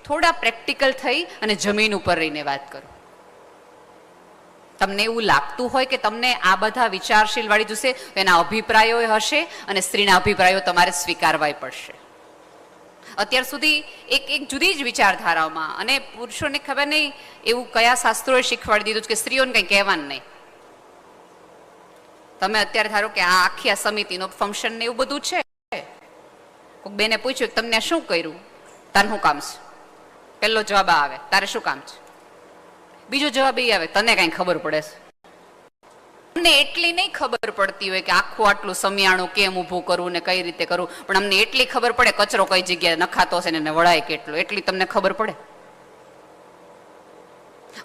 થોડા પ્રેક્ટિકલ થઈ અને જમીન ઉપર રહીને વાત કરું. તમને એવું લાગતું હોય કે તમને આ બધા વિચારશીલ વાળી જોશે, એના અભિપ્રાયો હશે અને સ્ત્રીના અભિપ્રાયો તમારે સ્વીકારવાય પડશે. અત્યાર સુધી એક જુદી જ વિચારધારાઓમાં, અને પુરુષોને ખબર નહીં એવું કયા શાસ્ત્રોએ શીખવાડી દીધું કે સ્ત્રીઓને કંઈ કહેવાનું નહીં. તમે અત્યારે ધારો કે આ આખી આ સમિતિનો ફંક્શન ને એવું બધું છે, કોઈક બેને પૂછ્યું તમને શું કર્યું, તારે શું કામ છે? પહેલો જવાબ આવે તારે શું કામ છે, બીજો જવાબ એ આવે તને કઈ ખબર પડે છે. અમને એટલી નહીં ખબર પડતી હોય કે આખું આટલું સમિયાણું કેમ ઊભું કરવું ને કઈ રીતે કરવું, પણ અમને એટલી ખબર પડે કચરો કઈ જગ્યાએ નખાતો હશે ને વળાય કેટલો, એટલી તમને ખબર પડે.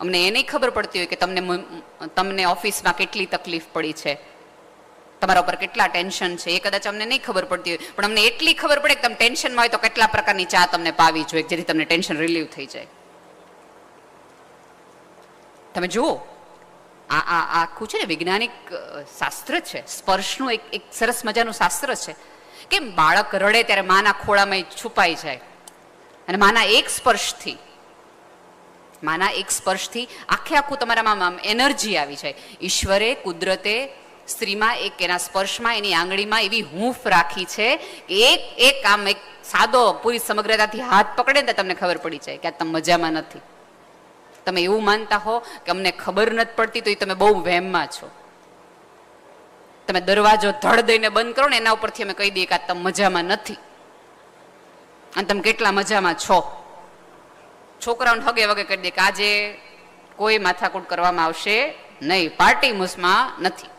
અમને એ નહીં ખબર પડતી હોય કે તમને ઓફિસમાં કેટલી તકલીફ પડી છે, તમારા ઉપર કેટલા ટેન્શન છે, એ કદાચ અમને નહીં ખબર પડતી હોય, પણ અમને એટલી ખબર પડે કે તમે ટેન્શનમાં હોય તો કેટલા પ્રકારની ચા તમને પાવી જોઈએ જેથી તમને ટેન્શન રિલીવ થઈ જાય. તમે જુઓ આ આખું છે ને વૈજ્ઞાનિક શાસ્ત્ર છે, સ્પર્શનું એક સરસ મજાનું શાસ્ત્ર છે. કેમ બાળક રડે ત્યારે માના ખોળામાં છુપાઈ જાય અને માના એક સ્પર્શથી આખે આખું તમારામાં એનર્જી આવી જાય. ઈશ્વરે કુદરતે સ્ત્રીમાં એના સ્પર્શમાં એની આંગળીમાં એવી હૂંફ રાખી છે કે એક આમ એક સાદો પૂરી સમગ્રતાથી હાથ પકડે ને તમને ખબર પડી જાય કે આ તમે મજામાં નથી. તમે એવું માનતા હો કે અમને ખબર નથી પડતી તો એ તમે બહુ વહેમમાં છો. તમે દરવાજો ધડ દઈને બંધ કરો ને એના ઉપરથી અમે કહી દઈએ કે આ તમે મજામાં નથી અને તમે કેટલા મજામાં છો. છોકરાઓને હગે વગે કરી દે કે આજે કોઈ માથાકૂટ કરવામાં આવશે નહીં, પાર્ટી મૂસમાં નથી.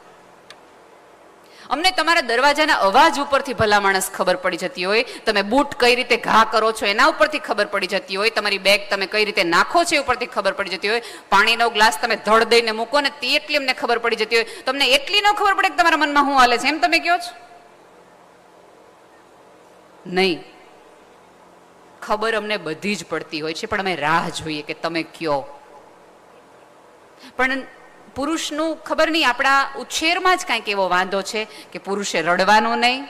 અમને તમારા દરવાજાના અવાજ ઉપરથી ભલા માણસ ખબર પડી જતી હોય, તમે બૂટ કઈ રીતે ઘા કરો છો એના ઉપરથી ખબર પડી જતી હોય, તમારી બેગ તમે કઈ રીતે નાખો છો એ ઉપરથી ખબર પડી જતી હોય, પાણીનો ગ્લાસ તમે ધડ દઈને મૂકો ને તે એટલી અમને ખબર પડી જતી હોય. તમને એટલી ન ખબર પડે કે તમારા મનમાં શું હાલે છે એમ તમે કહો છો? નહીં, ખબર અમને બધી જ પડતી હોય છે, પણ અમે રાહ જોઈએ કે તમે કયો. પણ પુરુષનું ખબર નહીં, આપણા ઉછેરમાં જ કાંઈક એવો વાંધો છે કે પુરુષે રડવાનું નહીં,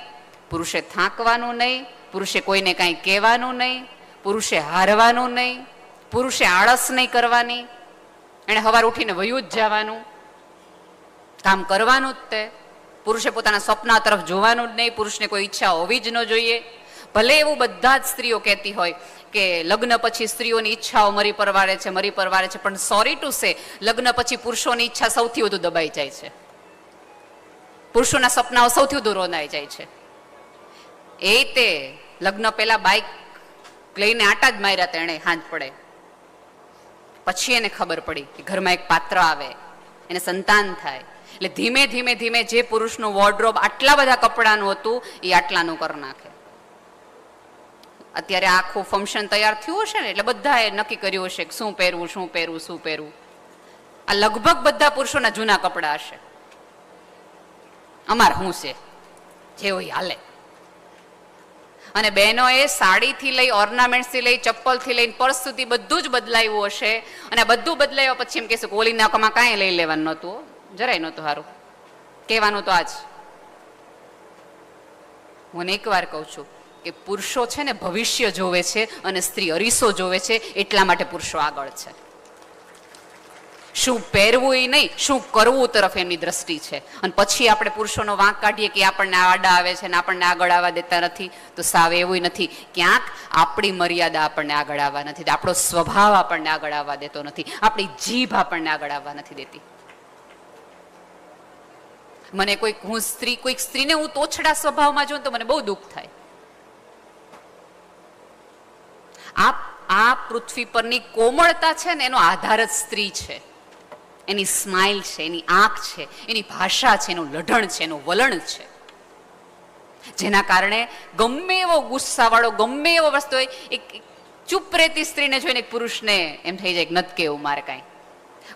પુરુષે થાકવાનું નહીં, પુરુષે કોઈને કાંઈ કહેવાનું નહીં, પુરુષે હારવાનું નહીં, પુરુષે આળસ નહીં કરવાની, એણે સવાર ઉઠીને વયું જ જવાનું, કામ કરવાનું જ તે. પુરુષે પોતાના સપના તરફ જોવાનું જ નહીં, પુરુષને કોઈ ઈચ્છા હોવી જ ન જોઈએ. ભલે એવું બધા જ સ્ત્રીઓ કહેતી હોય કે લગ્ન પછી સ્ત્રીઓની ઈચ્છાઓ મરી પરવારે છે, પણ સોરી ટુ સે લગ્ન પછી પુરુષોની ઈચ્છા સૌથી વધુ દબાઈ જાય છે, પુરુષોના સપનાઓ સૌથી વધુ રોંધાઈ જાય છે. એ તે લગ્ન પહેલા બાઇક લઈને આટા જ માર્યા હતા એને હાંજ પડે, પછી એને ખબર પડી કે ઘરમાં એક પાત્ર આવે, એને સંતાન થાય, એટલે ધીમે ધીમે ધીમે જે પુરુષનું વોર્ડરોબ આટલા બધા કપડાનું હતું એ આટલાનું કરી નાખે. અત્યારે આખું ફંક્શન તૈયાર થયું હશે ને એટલે બધાએ નક્કી કર્યું હશે કે શું પહેરવું. આ લગભગ બધા પુરુષોના જૂના કપડા હશે. અમાર શું છે જે હોય હાલે. અને બહેનોએ સાડીથી લઈ, ઓર્નામેન્ટ્સથી લઈ, ચપ્પલથી લઈને પર્સ સુધી બધું જ બદલાયું હશે. અને બધું બદલાયું પછી એમ કહેશું કે ઓલી નાકામાં કાંઈ લઈ લેવાનું નહોતું, જરાય નહોતું સારું કહેવાનું. તો આજ હું એક વાર કહું છું કે પુરુષો છે ને ભવિષ્ય જોવે છે અને સ્ત્રી અરીસો જોવે છે, એટલા માટે પુરુષો આગળ છે. શું પહેરવું એ નહીં, શું કરવું તરફ એમની દ્રષ્ટિ છે. અને પછી આપણે પુરુષોનો વાંક કાઢીએ કે આપણને આડા આવે છે ને આપણને આગળ આવવા દેતા નથી, તો સાવ એવું નથી. ક્યાંક આપણી મર્યાદા આપણને આગળ આવવા નથી, આપણો સ્વભાવ આપણને આગળ આવવા દેતો નથી, આપણી જીભ આપણને આગળ આવવા નથી દેતી. મને કોઈક સ્ત્રીને હું તોછડા સ્વભાવમાં જોઉં તો મને બહુ દુઃખ થાય. આ પૃથ્વી પરની કોમળતા છે ને એનો આધાર જ સ્ત્રી છે. એની સ્માઇલ છે, એની આંખ છે, એની ભાષા છે, એનું લઢણ છે, એનું વલણ છે, જેના કારણે ગમે એવો ગુસ્સાવાળો ગમે એવો વસ્તુ હોય, એક ચૂપ રહેતી સ્ત્રીને જોઈને એક પુરુષને એમ થઈ જાય કે નથી કેવું મારે કાંઈ.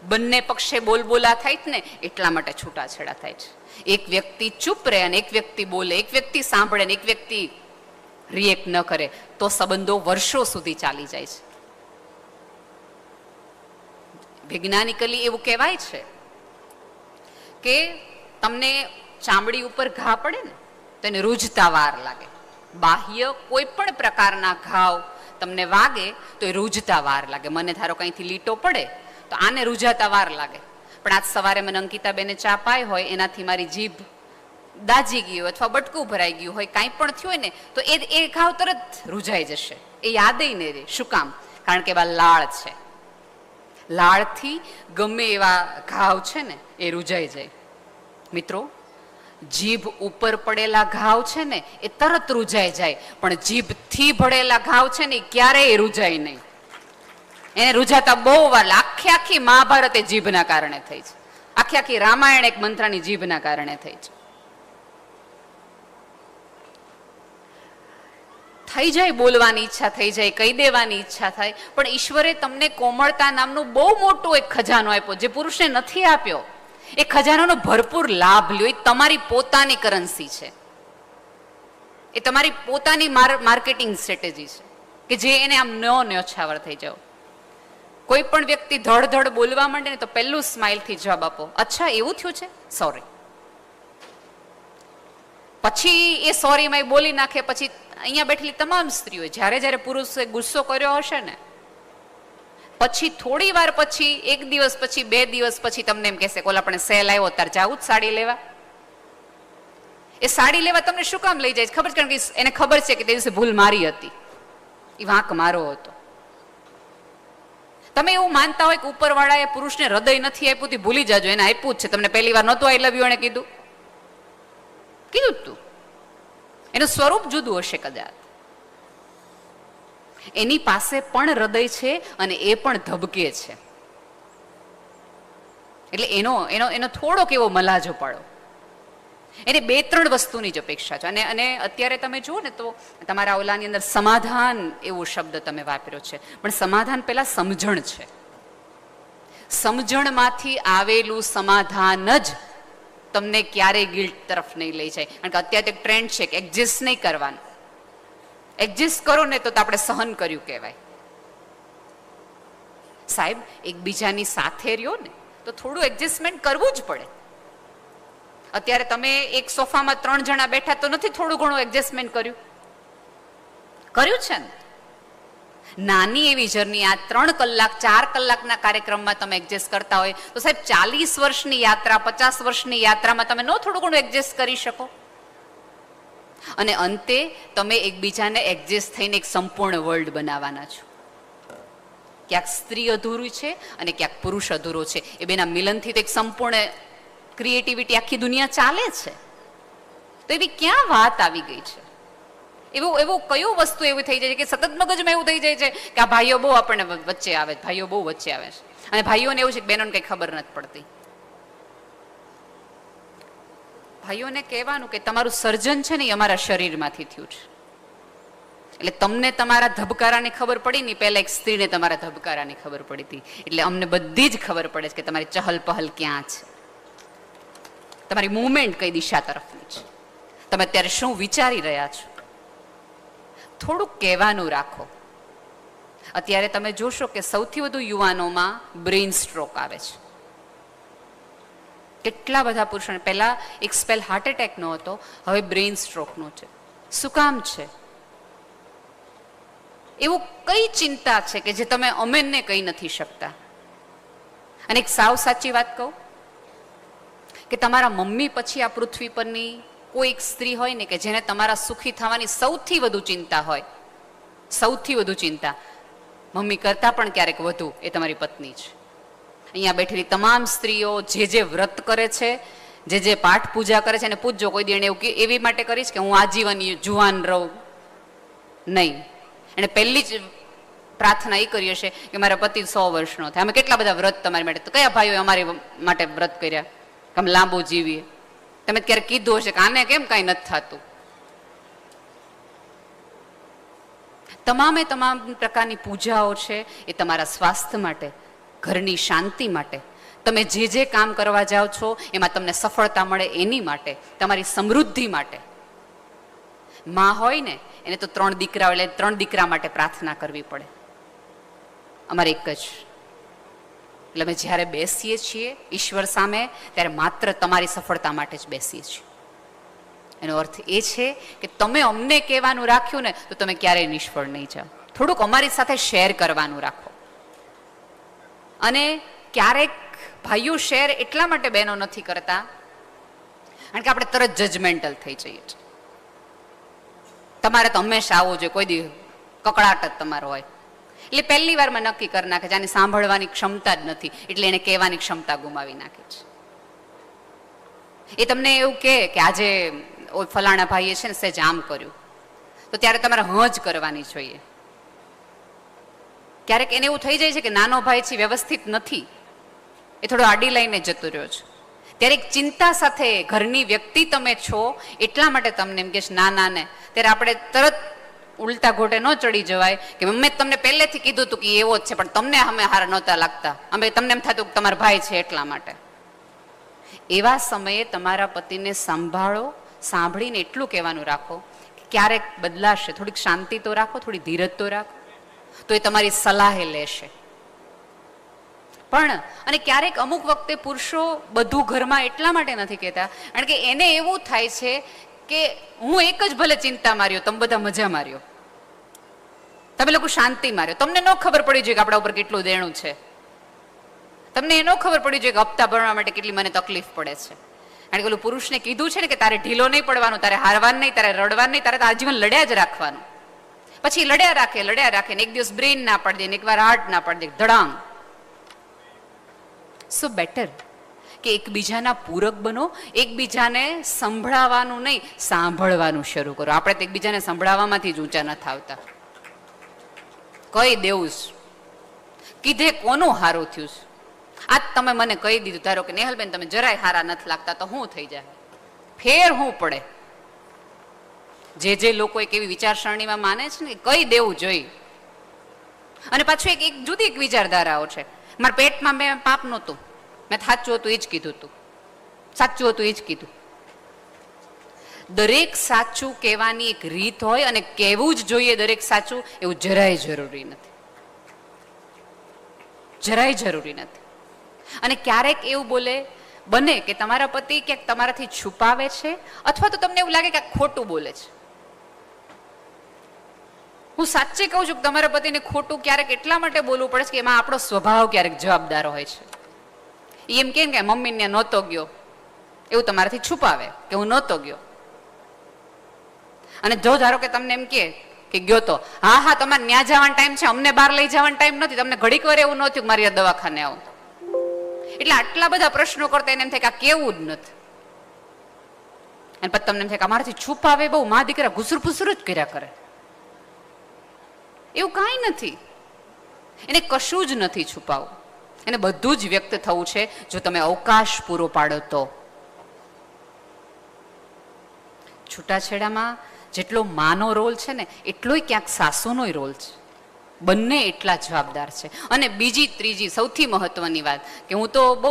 બંને પક્ષે બોલબોલા થાય ને એટલા માટે છૂટાછેડા થાય છે. એક વ્યક્તિ ચૂપ રહે અને એક વ્યક્તિ બોલે, એક વ્યક્તિ સાંભળે અને એક વ્યક્તિ રિએક્ટ ન કરે તો સંબંધો વર્ષો સુધી ચાલી જાય છે. વૈજ્ઞાનિકલી એવું કહેવાય છે કે તમને ચામડી ઉપર ઘા પડે ને તો એને રૂઝતા વાર લાગે. બાહ્ય કોઈ પણ પ્રકારના ઘાવ તમને વાગે તો એ રૂઝતા વાર લાગે. મને ધારો કંઈથી લીટો પડે તો આને રૂઝાતા વાર લાગે, પણ આજ સવારે મને અંકિતાબેને ચા પાઈ હોય એનાથી મારી જીભ દાજી ગઈ હોય અથવા બટકું ભરાઈ ગયું હોય, કાંઈ પણ થયું હોય ને તો એ ઘાવ તરત રૂઝાઈ જશે, એ યાદ નહીં રહે. શું કામ? કારણ કે એવા લાળ છે. લાળથી ગમે એવા ઘાવ છે ને એ રૂઝાઈ જાય. મિત્રો, જીભ ઉપર પડેલા ઘાવ છે ને એ તરત રૂઝાઈ જાય, પણ જીભથી ભળેલા ઘાવ છે ને એ ક્યારેય રૂઝાય નહીં. એને રૂઝાતા બહુ વાર. આખી મહાભારત એ જીભના કારણે થઈ છે. આખી રામાયણ એક મંત્રાની જીભના કારણે થઈ છે. થઈ જાય બોલવાની ઈચ્છા થઈ જાય, કહી દેવાની ઈચ્છા થાય, પણ ઈશ્વરે તમને કોમળતા નામનું બહુ મોટો એક ખજાનો આપ્યો જે પુરુષને નથી આપ્યો. એ ખજાનાનો ભરપૂર લાભ લ્યો. એ તમારી પોતાની કરન્સી છે, એ તમારી પોતાની માર્કેટિંગ સ્ટ્રેટેજી છે કે જે એને આમ ન્યોછાવર થઈ જાઓ. કોઈ પણ વ્યક્તિ ધડ બોલવા માંડે ને તો પહેલું સ્માઇલથી જવાબ આપો, અચ્છા એવું થયું છે, સોરી. પછી એ સોરીમાં એ બોલી નાખે. પછી અહીંયા બેઠેલી તમામ સ્ત્રીઓ જ્યારે પુરુષે ગુસ્સો કર્યો હશે ને, પછી થોડી વાર પછી, એક દિવસ પછી, 2 દિવસ પછી તમને એમ કહેશે કે ઓલા આપણે સેલ આવ્યો તાર જાવું જ સાડી લેવા. એ સાડી લેવા તમને શું કામ લઈ જાય ખબર? કારણ કે એને ખબર છે કે તે દિવસે ભૂલ મારી હતી, એ વાંક મારો હતો. તમે એવું માનતા હોય કે ઉપરવાળાએ પુરુષને હૃદય નથી આપ્યું તે ભૂલી જાજો, એને આપ્યું જ છે. તમને પહેલી વાર નહોતું આઈ લવ યુ એને કીધું તું, એનું સ્વરૂપ જુદું હશે કદાચ. એની પાસે પણ હૃદય છે અને એ પણ ધબકે છે. એટલે એનો થોડોક એવો મલાજો પાડો. એને 2-3 વસ્તુની જ અપેક્ષા છે. અને અત્યારે તમે જુઓ ને તો તમારા ઓલાની અંદર સમાધાન એવો શબ્દ તમે વાપર્યો છે, પણ સમાધાન પહેલા સમજણ છે. સમજણમાંથી આવેલું સમાધાન જ તમને ક્યારેય ગિલ્ટ તરફ નહીં લઈ જાય. કારણ કે અત્યારે એક ટ્રેન્ડ છે કે એડજસ્ટ નહીં કરવાનું. એડજસ્ટ કરો ને તો આપણે સહન કર્યું કહેવાય. સાહેબ, એકબીજાની સાથે રહ્યો ને તો થોડું એડજસ્ટમેન્ટ કરવું જ પડે. અત્યારે તમે એક સોફામાં 3 જણા બેઠા તો નથી થોડું ઘણું એડજસ્ટમેન્ટ કર્યું છે ને? નાની એવી જર્ની આ 3 કલાક 4 કલાકના કાર્યક્રમમાં તમે એડજસ્ટ કરતા હોય તો સાહેબ 40 વર્ષની યાત્રા, 50 વર્ષની યાત્રામાં તમે થોડું ઘણું એડજસ્ટ કરી શકો. અને અંતે તમે એકબીજાને એડજસ્ટ થઈને એક સંપૂર્ણ વર્લ્ડ બનાવવાના છો. ક્યાંક સ્ત્રી અધૂરી છે અને ક્યાંક પુરુષ અધૂરો છે. એ બેના મિલનથી તો એક સંપૂર્ણ ક્રિએટિવિટી આખી દુનિયા ચાલે છે. તો એવી ક્યાં વાત આવી ગઈ છે? એવું કયું વસ્તુ એવું થઈ જાય છે કે સતત મગજમાં એવું થઈ જાય છે કે આ ભાઈઓ બહુ આપણને વચ્ચે આવે છે, ભાઈઓ બહુ વચ્ચે આવે છે. અને ભાઈઓને એવું છે કે બહેનોને કંઈ ખબર નથી પડતી. ભાઈઓને કહેવાનું કે તમારું સર્જન છે ને એ અમારા શરીરમાંથી થયું છે. એટલે તમને તમારા ધબકારાની ખબર પડી નહીં, પહેલા એક સ્ત્રીને તમારા ધબકારાની ખબર પડી હતી. એટલે અમને બધી જ ખબર પડે છે કે તમારી ચહલ પહલ ક્યાં છે, તમારી મુવમેન્ટ કઈ દિશા તરફની છે, તમે અત્યારે શું વિચારી રહ્યા છો. થોડુંક કહેવાનું રાખો. અત્યારે તમે જોશો કે સૌથી વધુ યુવાનોમાં બ્રેઇન સ્ટ્રોક આવે છે. કેટલા બધા પુરુષોને પહેલા એક સ્પેલ હાર્ટ એટેકનો હતો, હવે બ્રેઇન સ્ટ્રોકનો છે. શું કામ છે? એવું કઈ ચિંતા છે કે જે તમે અમેનને કહી નથી શકતા? અને એક સાવ સાચી વાત કહું કે તમારા મમ્મી પછી આ પૃથ્વી પરની કોઈ એક સ્ત્રી હોય ને કે જેને તમારા સુખી થવાની સૌથી વધુ ચિંતા હોય, સૌથી વધુ ચિંતા મમ્મી કરતા પણ ક્યારેક વધુ, એ તમારી પત્ની છે. અહીંયા બેઠેલી તમામ સ્ત્રીઓ જે વ્રત કરે છે, જે પાઠ પૂજા કરે છે, એને પૂછજો કોઈ દિન એવું એવી માટે કરીશ કે હું આજીવન જુવાન રહું નહીં. એને પહેલી જ પ્રાર્થના એ કરી હશે કે મારા પતિ 100 વર્ષનો થાય. અમે કેટલા બધા વ્રત તમારી માટે, તો કયા ભાઈઓ અમારી માટે વ્રત કર્યા કે અમે લાંબુ જીવીએ? તમે ક્યારે કીધું હશે કે આને કેમ કાંઈ નથી થતું? તમામે તમામ પ્રકારની પૂજાઓ છે એ તમારા સ્વાસ્થ્ય માટે, ઘરની શાંતિ માટે, તમે જે કામ કરવા જાઓ છો એમાં તમને સફળતા મળે એની માટે, તમારી સમૃદ્ધિ માટે. માં હોય ને એને તો 3 દીકરા એટલે 3 દીકરા માટે પ્રાર્થના કરવી પડે. અમારે એક જ. એટલે અમે જ્યારે બેસીએ છીએ ઈશ્વર સામે ત્યારે માત્ર તમારી સફળતા માટે જ બેસીએ છીએ. એનો અર્થ એ છે કે તમે અમને કહેવાનું રાખ્યું ને તો તમે ક્યારેય નિષ્ફળ નહીં જાઓ. થોડુંક અમારી સાથે શેર કરવાનું રાખો. અને ક્યારેક ભાઈઓ શેર એટલા માટે બહેનો નથી કરતા કારણ કે આપણે તરત જજમેન્ટલ થઈ જઈએ છીએ. તમારે તો હંમેશા આવવું જોઈએ, કોઈ દી કકડાટ જ તમારો હોય એટલે પહેલી વારમાં નક્કી કરી નાખે છે આને સાંભળવાની ક્ષમતા જ નથી, એટલે એને કહેવાની ક્ષમતા ગુમાવી નાખે છે. એ તમને એવું કે આજે ફલાણા ભાઈએ છે ને સહેજ આમ કર્યું, તો ત્યારે તમારે હજ કરવાની જોઈએ. ક્યારેક એને એવું થઈ જાય છે કે નાનો ભાઈ છે વ્યવસ્થિત નથી, એ થોડો આડી લઈને જતો રહ્યો છે, ત્યારે એક ચિંતા સાથે ઘરની વ્યક્તિ તમે છો એટલા માટે તમને એમ કે ના ના ને, ત્યારે આપણે તરત ઉલટા ઘોટે ન ચડી જવાય કે મેં તમને પહેલેથી કીધું હતું કે એવો જ છે, પણ તમને અમે હાર નહોતા લાગતા, અમે તમને એમ થતું કે તમારા ભાઈ છે એટલા માટે. એવા સમયે તમારા પતિને સંભાળો, સાંભળીને એટલું કહેવાનું રાખો કે ક્યારેક બદલાશે, થોડીક શાંતિ તો રાખો, થોડી ધીરજ તો રાખો, તો એ તમારી સલાહે લેશે. પણ અને ક્યારેક અમુક વખતે પુરુષો બધું ઘરમાં એટલા માટે નથી કહેતા કારણ કે એને એવું થાય છે કે હું એક જ ભલે ચિંતા માર્યો, તમે બધા મજા માર્યો, તમે લોકો શાંતિ માર્યો, તમને ન ખબર પડી જોઈએ કે આપણા ઉપર કેટલું દેણું છે, તમને એ ન ખબર પડી જોઈએ કે હપ્તા ભરવા માટે કેટલી મને તકલીફ પડે છે. કારણ કે ઓલું પુરુષને કીધું છે ને કે તારે ઢીલો નહીં પડવાનું, તારે હારવાનું નહીં, તારે રડવાનું નહીં, તારે આજીવન લડ્યા જ રાખવાનું. પછી લડ્યા રાખે ને એક દિવસ બ્રેઇન ના પાડી દે ને એકવાર હાર્ટ ના પાડી દે, ધડાંગ. સો બેટર કે એકબીજાના પૂરક બનો, એકબીજાને સંભળાવવાનું નહીં સાંભળવાનું શરૂ કરો. આપણે તો એકબીજાને સંભળાવવામાંથી જ ઊંચા નથી આવતા. કહી દેવું કીધે કોનું હારું થયું છે, આજ તમે મને કહી દીધું, ધારો કે નેહલબેન તમે જરાય હારા નથી લાગતા, તો શું થઈ જાય, ફેર શું પડે. જે લોકો એક એવી વિચારસરણીમાં માને છે ને કહી દેવું જોઈએ. અને પાછું એક જુદી એક વિચારધારાઓ છે, મારા પેટમાં મેં પાપ નહોતું, મેં સાચું હતું એ જ કીધું હતું, સાચું હતું એ જ કીધું. દરેક સાચું કહેવાની એક રીત હોય અને કહેવું જ જોઈએ દરેક સાચું, એવું જરાય જરૂરી નથી, જરાય જરૂરી નથી. અને ક્યારેક એવું બને કે તમારા પતિ ક્યાંક તમારાથી છુપાવે છે અથવા તો તમને એવું લાગે કે ખોટું બોલે છે. હું સાચે કહું છું કે તમારા પતિને ખોટું ક્યારેક એટલા માટે બોલવું પડે છે કે એમાં આપણો સ્વભાવ ક્યારેક જવાબદાર હોય છે. એમ કે મમ્મીને નહોતો ગયો એવું તમારાથી છુપાવે કે હું નહોતો ગયો. અને જો ધારો કે તમને એમ કે ગયો તો, હા તમારે ન્યા જવાનો ટાઈમ છે, અમને બહાર લઈ જવાનો ટાઈમ નથી, તમને ઘડીક વાર એવું નહોતું કે મારી દવાખાને આવું. એટલે આટલા બધા પ્રશ્નો કરતા એને એમ થાય કે આ કેવું જ નથી. અને પછી તમને એમ થાય કે અમારાથી છુપાવે બહુ, મા દીકરા ઘુસર ફુસર જ કર્યા કરે. એવું કાંઈ નથી, એને કશું જ નથી છુપાવું, એને બધું જ વ્યક્ત થવું છે જો તમે અવકાશ પૂરો પાડો તો. છૂટાછેડામાં જેટલો માનો રોલ છે ને એટલોય ક્યાંક સાસુનોય રોલ છે, બંને એટલા જવાબદાર છે. અને બીજી ત્રીજી સૌથી મહત્વની વાત કે હું તો બહુ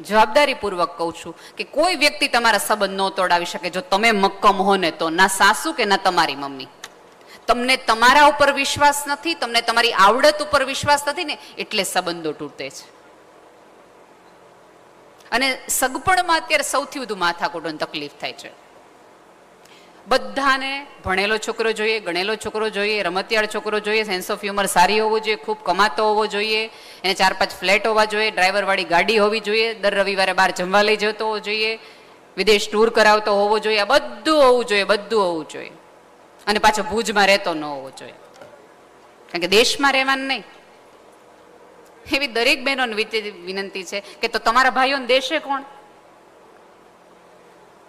જવાબદારીપૂર્વક કહું છું કે કોઈ વ્યક્તિ તમારા સંબંધ ન તોડાવી શકે જો તમે મક્કમ હો ને તો, ના સાસુ કે ના તમારી મમ્મી. તમને તમારા ઉપર વિશ્વાસ નથી, તમને તમારી આવડત ઉપર વિશ્વાસ નથી ને એટલે સંબંધો તૂટે છે. અને સગપણમાં અત્યારે સૌથી વધુ માથાકૂટોની તકલીફ થાય છે. બધાને ભણેલો છોકરો જોઈએ, ગણેલો છોકરો જોઈએ, રમતિયાળ છોકરો જોઈએ, સેન્સ ઓફ હ્યુમર સારી હોવો જોઈએ, ખૂબ કમાતો હોવો જોઈએ, એને 4-5 ફ્લેટ હોવા જોઈએ, ડ્રાઈવર વાળી ગાડી હોવી જોઈએ, દર રવિવારે બહાર જમવા લઈ જતો હોવો જોઈએ, વિદેશ ટૂર કરાવતો હોવો જોઈએ, આ બધું હોવું જોઈએ, બધું હોવું જોઈએ. અને પાછો ભુજમાં રહેતો ન હોવો જોઈએ, કારણ કે દેશમાં રહેવાનું નહીં. એવી દરેક બહેનોને વિનંતી છે કે તો તમારા ભાઈઓને દેશે કોણ?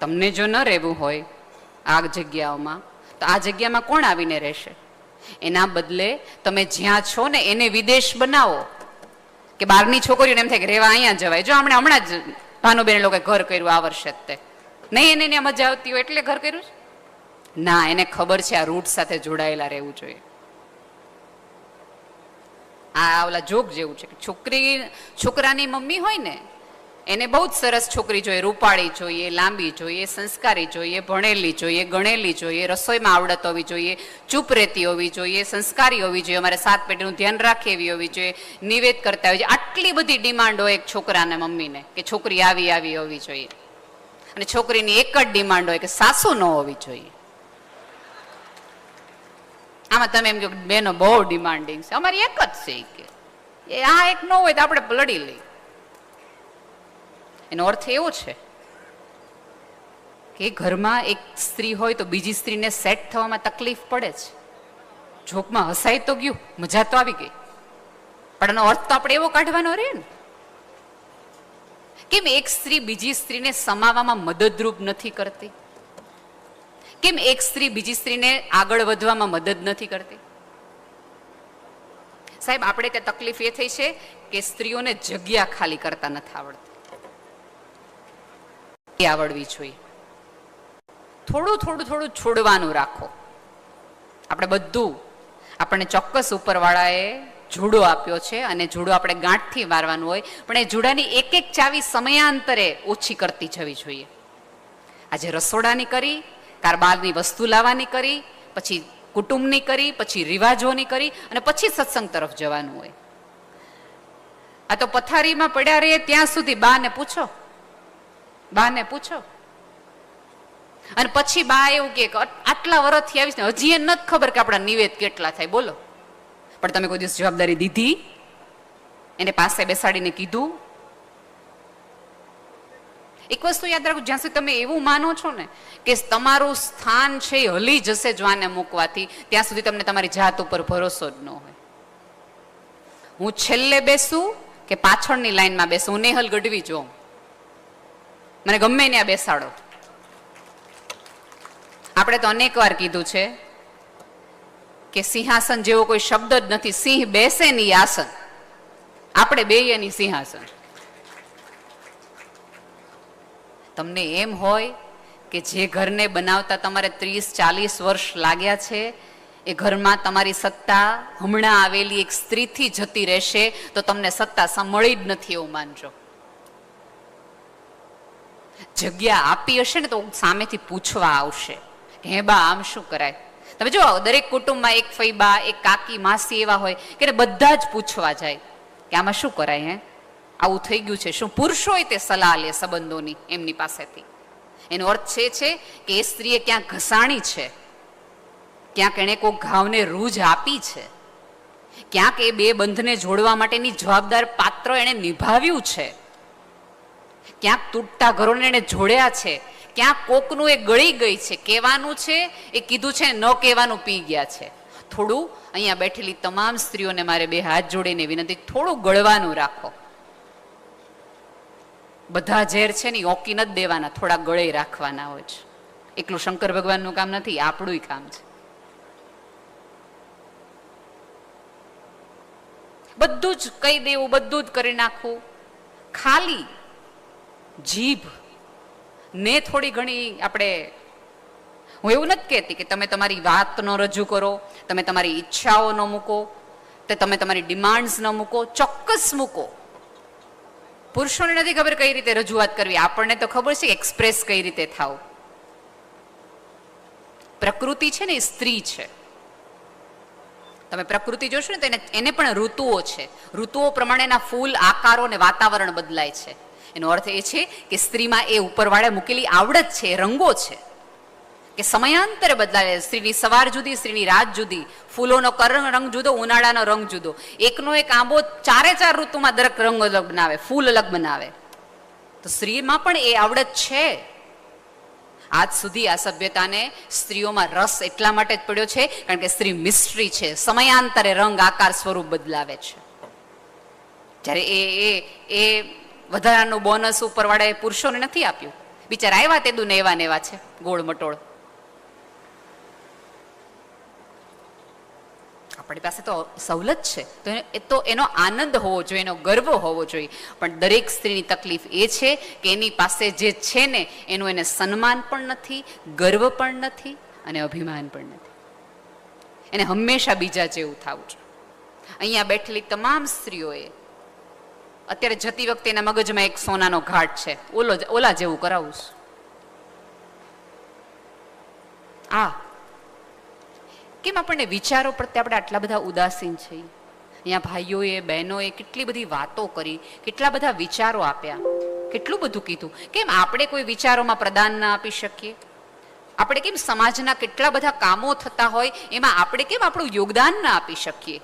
તમને જો ન રહેવું હોય આ જગ્યાઓમાં તો આ જગ્યામાં કોણ આવીને રહેશે? એના બદલે તમે જ્યાં છો ને એને વિદેશ બનાવો કે બહારની છોકરીઓને એમ થાય કે રહેવા અહીંયા જવાય. જો હમણાં જ ભાનુબેન લોકોએ ઘર કર્યું આ વર્ષે જ, તે નહીં એને ત્યાં મજા આવતી હોય એટલે ઘર કર્યું છે? ના, એને ખબર છે આ રૂટ સાથે જોડાયેલા રહેવું જોઈએ. આ ઓલા જોક જેવું છે કે છોકરાની મમ્મી હોય ને એને બહુ જ સરસ છોકરી જોઈએ, રૂપાળી જોઈએ, લાંબી જોઈએ, સંસ્કારી જોઈએ, ભણેલી જોઈએ, ગણેલી જોઈએ, રસોઈમાં આવડત હોવી જોઈએ, ચૂપ રહેતી હોવી જોઈએ, સંસ્કારી હોવી જોઈએ, અમારે 7 પેઢીનું ધ્યાન રાખે એવી હોવી જોઈએ, નિવેદ કરતા હોવી જોઈએ. આટલી બધી ડિમાન્ડ હોય એક છોકરાને મમ્મીને કે છોકરી આવી હોવી જોઈએ. અને છોકરીની એક જ ડિમાન્ડ હોય કે સાસુ ન હોવી જોઈએ. આમાં તમે એમ કહો બેનો બહુ ડિમાન્ડિંગ છે, અમારી એક જ છે કે એ આ એક ન હોય તો આપણે લડી લઈએ. એનો અર્થ એવો છે કે ઘરમાં એક સ્ત્રી હોય તો બીજી સ્ત્રીને સેટ થવામાં તકલીફ પડે છે. જોકમાં હસાઈ તો ગયું, મજા તો આવી ગઈ, પણ એનો અર્થ તો આપણે એવો કાઢવાનો રહે ને. કેમ એક સ્ત્રી બીજી સ્ત્રીને સમાવવામાં મદદરૂપ નથી કરતી? કેમ એક સ્ત્રી બીજી સ્ત્રીને આગળ વધવામાં મદદ નથી કરતી? સાહેબ, આપણે ત્યાં તકલીફ એ થઈ છે કે સ્ત્રીઓને જગ્યા ખાલી કરતા નથી આવડતી. એ આવડવી જોઈએ. થોડું થોડું થોડું છોડવાનું રાખો. આપણે બધું આપણને ચોક્કસ ઉપરવાળાએ જુડો આપ્યો છે અને જુડો આપણે ગાંઠથી મારવાનું હોય, પણ એ જુડાની એક એક ચાવી સમયાંતરે ઓછી કરતી જવી જોઈએ. આજે રસોડાની કરી, કારબારની વસ્તુ લાવવાની કરી, પછી કુટુંબની કરી, પછી રિવાજોની કરી અને પછી સત્સંગ તરફ જવાનું હોય. આ તો પથારીમાં પડ્યા રહીએ ત્યાં સુધી બાને પૂછો, બાને પૂછો. અને પછી બા એવું કે આટલા વર્ષથી આવીશ ને હજી એ નથી ખબર કે આપણા નિવેદ કેટલા થાય. બોલો, પણ તમે કોઈ દિવસ જવાબદારી દીધી? એને પાસે બેસાડીને કીધું? એક વસ્તુ યાદ રાખો, જ્યાં સુધી તમે એવું માનો છો ને કે તમારું સ્થાન છે એ હલી જશે જ્વાને મૂકવાથી, ત્યાં સુધી તમને તમારી જાત ઉપર ભરોસો જ ન હોય. હું છેલ્લે બેસું કે પાછળની લાઈનમાં બેસું, હું નેહલ ગઢવી જોઉં, મને ગમે ત્યાં બેસાડો. આપણે તો અનેક વાર કીધું છે કે સિંહાસન જેવો કોઈ શબ્દ જ નથી. સિંહ બેસે ની આસન, આપણે બેઈએ ની સિંહાસન. તમને એમ હોય કે જે ઘરને બનાવતા તમારે 30-40 વર્ષ લાગ્યા છે એ ઘરમાં તમારી સત્તા હમણાં આવેલી એક સ્ત્રીથી જતી રહેશે, તો તમને સત્તા મળી જ નથી એવું માનજો. જગ્યા આપી હશે ને તો સામેથી પૂછવા આવશે કે હે બા આમ શું કરાય. તમે જો દરેક કુટુંબમાં એક ફઈબા, એક કાકી, માસી એવા હોય કે બધા જ પૂછવા જાય કે આમાં શું કરાય, હે આવું થઈ ગયું છે. શું પુરુષોય તે સલાહ લે સંબંધોની એમની પાસેથી? એનો અર્થ છે કે એ સ્ત્રીએ ક્યાંક ઘસાણી છે, ક્યાંક એણે કોઈ ઘાવને રૂજ આપી છે, ક્યાંક એ બે બંધને જોડવા માટેની જવાબદાર પાત્ર એણે નિભાવ્યું છે, ક્યાંક તૂટતા ઘરોને એણે જોડ્યા છે, ક્યાંક કોકનું એ ગળી ગઈ છે. કહેવાનું છે એ કીધું છે, ન કહેવાનું પી ગયા છે. થોડું અહીંયા બેઠેલી તમામ સ્ત્રીઓને મારે બે હાથ જોડીને વિનંતી, થોડું ગળવાનું રાખો. બધા ઝેર છે ને ઓકી નથી દેવાના, થોડા ગળે રાખવાના હોય છે. એકલું શંકર ભગવાનનું કામ નથી, આપણું કામ છે. બધું જ કહી દેવું, બધું જ કરી નાખવું. ખાલી જીભ ને થોડી ઘણી આપણે, હું એવું નથી કહેતી કે તમે તમારી વાત ન રજૂ કરો, તમે તમારી ઈચ્છાઓ ન મૂકો, તે તમે તમારી ડિમાન્ડ્સ ન મૂકો, ચોક્કસ મૂકો. પુરુષોને નથી ખબર કઈ રીતે રજૂઆત કરવી, આપણને તો ખબર છે એક્સપ્રેસ કઈ રીતે થાવ. પ્રકૃતિ છે ને એ સ્ત્રી છે. તમે પ્રકૃતિ જોશો ને તો એને પણ ઋતુઓ છે. ઋતુઓ પ્રમાણેના ફૂલ, આકારો અને વાતાવરણ બદલાય છે. એનો અર્થ એ છે કે સ્ત્રીમાં એ ઉપરવાળે મૂકેલી આવડત છે, એ રંગો છે કે સમયાંતરે બદલાય. સ્ત્રીની સવાર જુદી, સ્ત્રીની રાત જુદી, ફૂલોનો રંગ જુદો, ઉનાળાનો રંગ જુદો. એકનો એક આંબો 4 ઋતુમાં દરેક રંગ અલગ બનાવે, ફૂલ અલગ બનાવે. તો સ્ત્રીમાં પણ એ આવડત છે. આજ સુધી આ સભ્યતાને સ્ત્રીઓમાં રસ એટલા માટે જ પડ્યો છે કારણ કે સ્ત્રી મિસ્ટ્રી છે, સમયાંતરે રંગ, આકાર, સ્વરૂપ બદલાવે છે. જ્યારે એ વધારાનું બોનસ ઉપરવાળાએ પુરુષોને નથી આપ્યું. બિચારા આવ્યા તે દુને એવા ને એવા છે, ગોળ મટોળ. આપણી પાસે તો સવલત છે, તો એનો આનંદ હોવો જોઈએ, એનો ગર્વ હોવો જોઈએ. પણ દરેક સ્ત્રીની તકલીફ એ છે કે એની પાસે જે છે ને એનું એને સન્માન પણ નથી, ગર્વ પણ નથી અને અભિમાન પણ નથી. એને હંમેશા બીજા જેવું થવું છે. અહીંયા બેઠેલી તમામ સ્ત્રીઓએ અત્યારે જતી વખતે એના મગજમાં એક સોનાનો ઘાટ છે, ઓલા જેવું કરાવું છું. કેમ આપણને વિચારો પ્રત્યે આપણે આટલા બધા ઉદાસીન છીએ? અહીંયા ભાઈઓએ, બહેનોએ કેટલી બધી વાતો કરી, કેટલા બધા વિચારો આપ્યા, કેટલું બધું કીધું. કેમ આપણે કોઈ વિચારોમાં પ્રદાન ના આપી શકીએ? આપણે કેમ સમાજના કેટલા બધા કામો થતા હોય એમાં આપણે કેમ આપણું યોગદાન ના આપી શકીએ?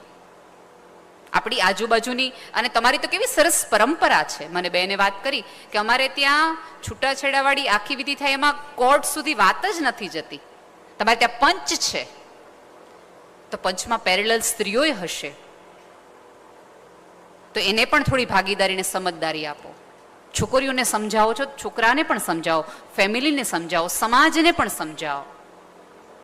આપણી આજુબાજુની, અને તમારી તો કેવી સરસ પરંપરા છે. મને બેને વાત કરી કે અમારે ત્યાં છૂટાછેડાવાળી આખી વિધિ થાય એમાં કોર્ટ સુધી વાત જ નથી જતી. તમારે ત્યાં પંચ છે, તો પંચમાં પેરેલલ સ્ત્રીઓય હશે, તો એને પણ થોડી ભાગીદારીને સમજદારી આપો. છોકરીઓને સમજાવો છો, છોકરાને પણ સમજાવો, ફેમિલીને સમજાવો, સમાજને પણ સમજાવો.